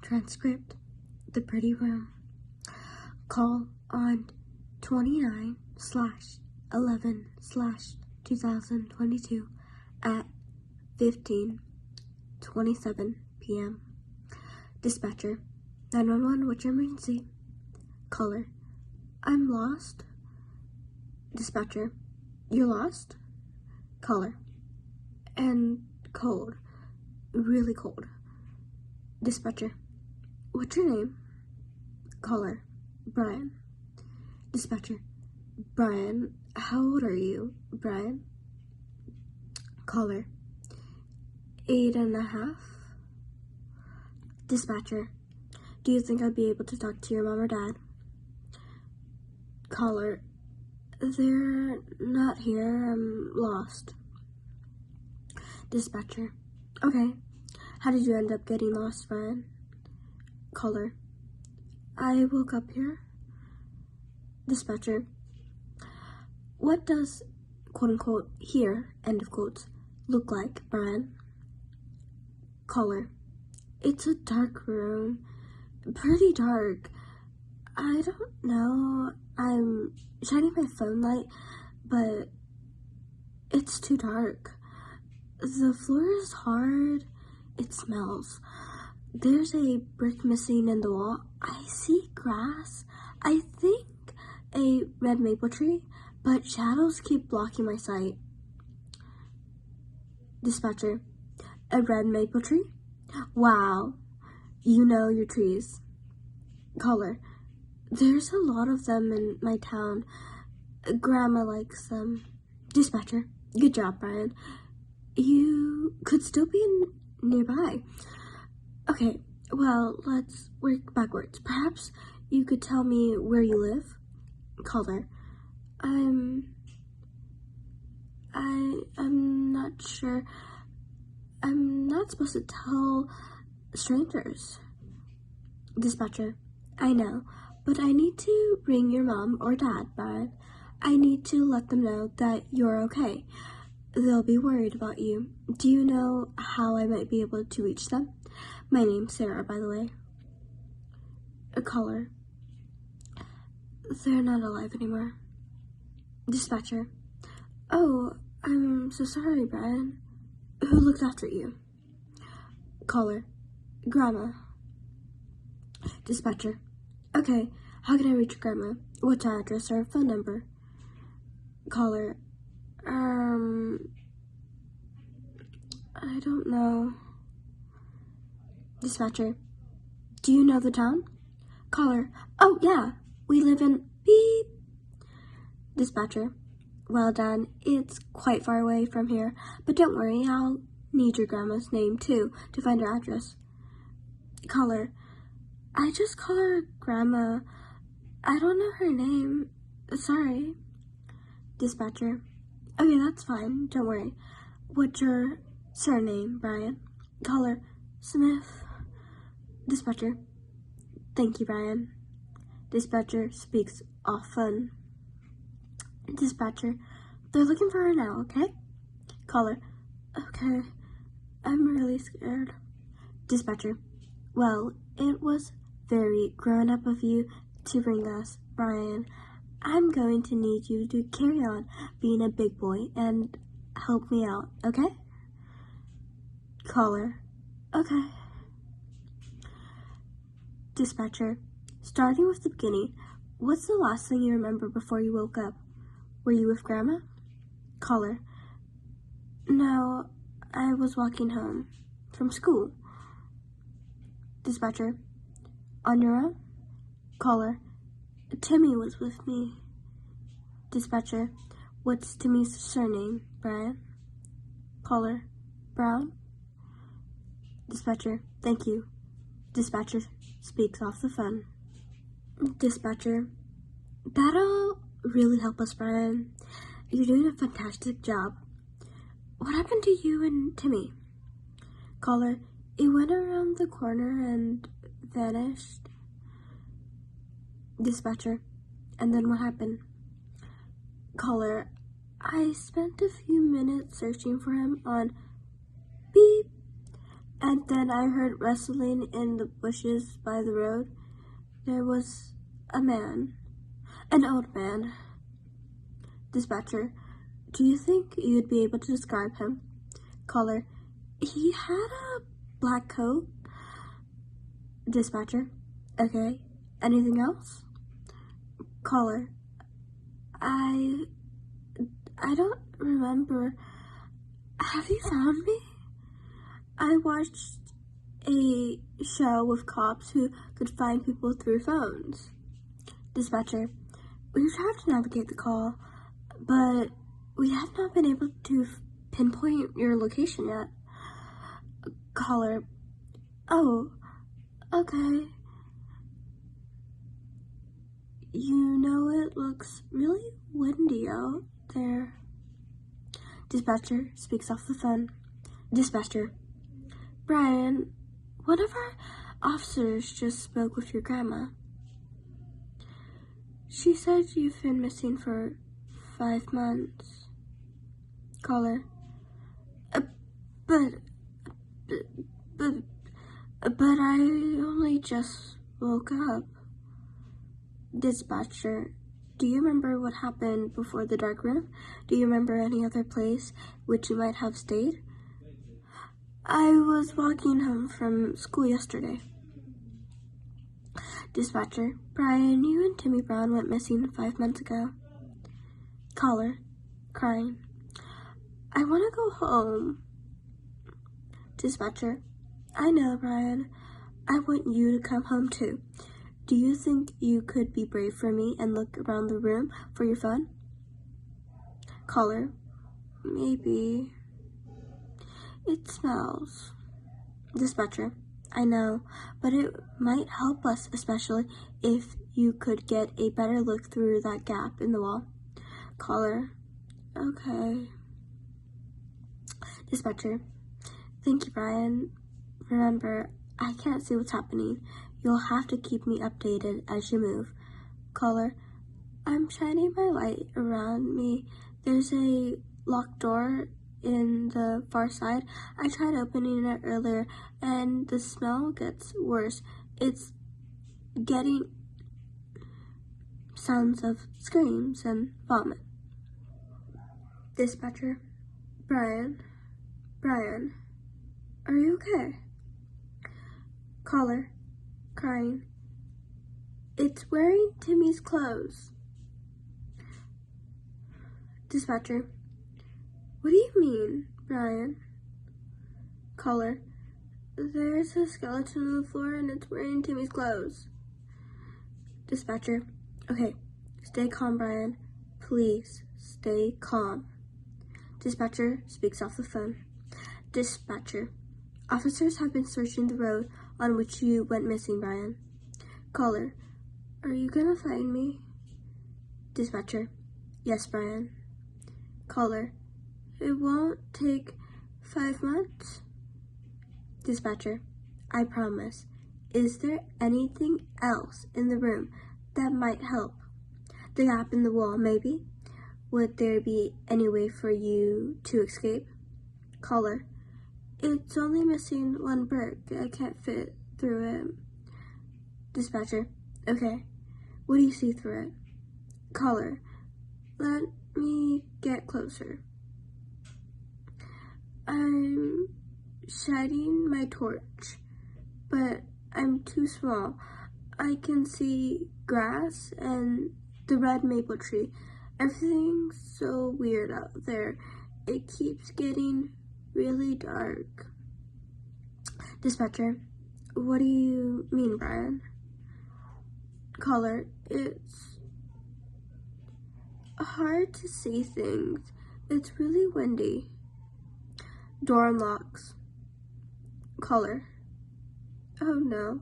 Transcript, the pretty room. Call on 29/11/2022 at 15:27 p.m. Dispatcher, 911, what's your emergency? Caller, I'm lost. Dispatcher, you're lost? Caller, and cold, really cold. Dispatcher, what's your name? Caller, Brian. Dispatcher, Brian, how old are you, Brian? Caller, 8.5. Dispatcher, do you think I'd be able to talk to your mom or dad? Caller, they're not here, I'm lost. Dispatcher, okay, how did you end up getting lost, Brian? Caller, I woke up here. Dispatcher, what does, quote unquote, here, end of quotes, look like, Brian? Caller, it's a dark room, pretty dark. I don't know, I'm shining my phone light, but it's too dark. The floor is hard, it smells. There's a brick missing in the wall. I see grass, I think a red maple tree, but shadows keep blocking my sight. Dispatcher, a red maple tree? Wow, you know your trees. Caller, there's a lot of them in my town. Grandma likes them. Dispatcher, good job, Brian. You could still be nearby. Okay, well, let's work backwards. Perhaps you could tell me where you live? Caller, I'm not sure. I'm not supposed to tell strangers. Dispatcher, I know, but I need to ring your mom or dad, Brian. I need to let them know that you're okay. They'll be worried about you. Do you know how I might be able to reach them? My name's Sarah, by the way. A caller, they're not alive anymore. Dispatcher, oh, I'm so sorry, Brian. Who looked after you? Caller, Grandma. Dispatcher, okay, how can I reach Grandma? What's her address or phone number? Caller, I don't know. Dispatcher, do you know the town? Caller, oh yeah, we live in beep. Dispatcher, well done, it's quite far away from here, but don't worry, I'll need your grandma's name too to find her address. Caller, I just call her Grandma. I don't know her name. Sorry. Dispatcher, okay, that's fine, don't worry. What's your surname, Brian? Caller, Smith. Dispatcher, thank you, Brian. Dispatcher speaks often. Dispatcher, they're looking for her now, okay? Caller, okay, I'm really scared. Dispatcher, well, it was very grown up of you to bring us, Brian. I'm going to need you to carry on being a big boy and help me out, okay? Caller, okay. Dispatcher, starting with the beginning, what's the last thing you remember before you woke up? Were you with Grandma? Caller, no, I was walking home from school. Dispatcher, on your own? Caller, Timmy was with me. Dispatcher, what's Timmy's surname, Brian? Caller, Brown. Dispatcher, thank you. Dispatcher speaks off the phone. Dispatcher, that'll really help us, Brian. You're doing a fantastic job. What happened to you and Timmy? Caller, it went around the corner and vanished. Dispatcher, and then what happened? Caller, I spent a few minutes searching for him on beep, And then I heard rustling in the bushes by the road. There was a man, an old man. Dispatcher, do you think you'd be able to describe him? Caller, he had a black coat. Dispatcher, okay. Anything else? Caller, I don't remember. Have you found me? I watched a show with cops who could find people through phones. Dispatcher, we tried to navigate the call, but we have not been able to pinpoint your location yet. Caller, oh, okay. You know, it looks really windy out there. Dispatcher speaks off the phone. Dispatcher, Brian, one of our officers just spoke with your grandma. She said you've been missing for 5 months. Caller, but I only just woke up. Dispatcher, do you remember what happened before the dark room? Do you remember any other place which you might have stayed? I was walking home from school yesterday. Dispatcher, Brian, you and Timmy Brown went missing 5 months ago. Caller, crying, I want to go home. Dispatcher, I know, Brian. I want you to come home too. Do you think you could be brave for me and look around the room for your phone? Caller, maybe. It smells. Dispatcher, I know, but it might help us, especially if you could get a better look through that gap in the wall. Caller, okay. Dispatcher, thank you, Brian. Remember, I can't see what's happening. You'll have to keep me updated as you move. Caller, I'm shining my light around me. There's a locked door in the far side. I tried opening it earlier and the smell gets worse. It's getting sounds of screams and vomit. Dispatcher, Brian, are you okay? Caller, crying, it's wearing Timmy's clothes. Dispatcher, what do you mean, Brian? Caller, there's a skeleton on the floor and it's wearing Timmy's clothes. Dispatcher, okay, stay calm, Brian. Please, stay calm. Dispatcher speaks off the phone. Dispatcher, officers have been searching the road on which you went missing, Brian. Caller, are you gonna find me? Dispatcher, yes, Brian. Caller, it won't take 5 months? Dispatcher, I promise. Is there anything else in the room that might help? The gap in the wall, maybe? Would there be any way for you to escape? Caller, it's only missing one brick. I can't fit through it. Dispatcher, okay. What do you see through it? Caller, let me get closer. I'm shining my torch, but I'm too small. I can see grass and the red maple tree. Everything's so weird out there. It keeps getting really dark. Dispatcher, what do you mean, Brian? Caller, it's hard to see things. It's really windy. Door unlocks. Caller, oh no.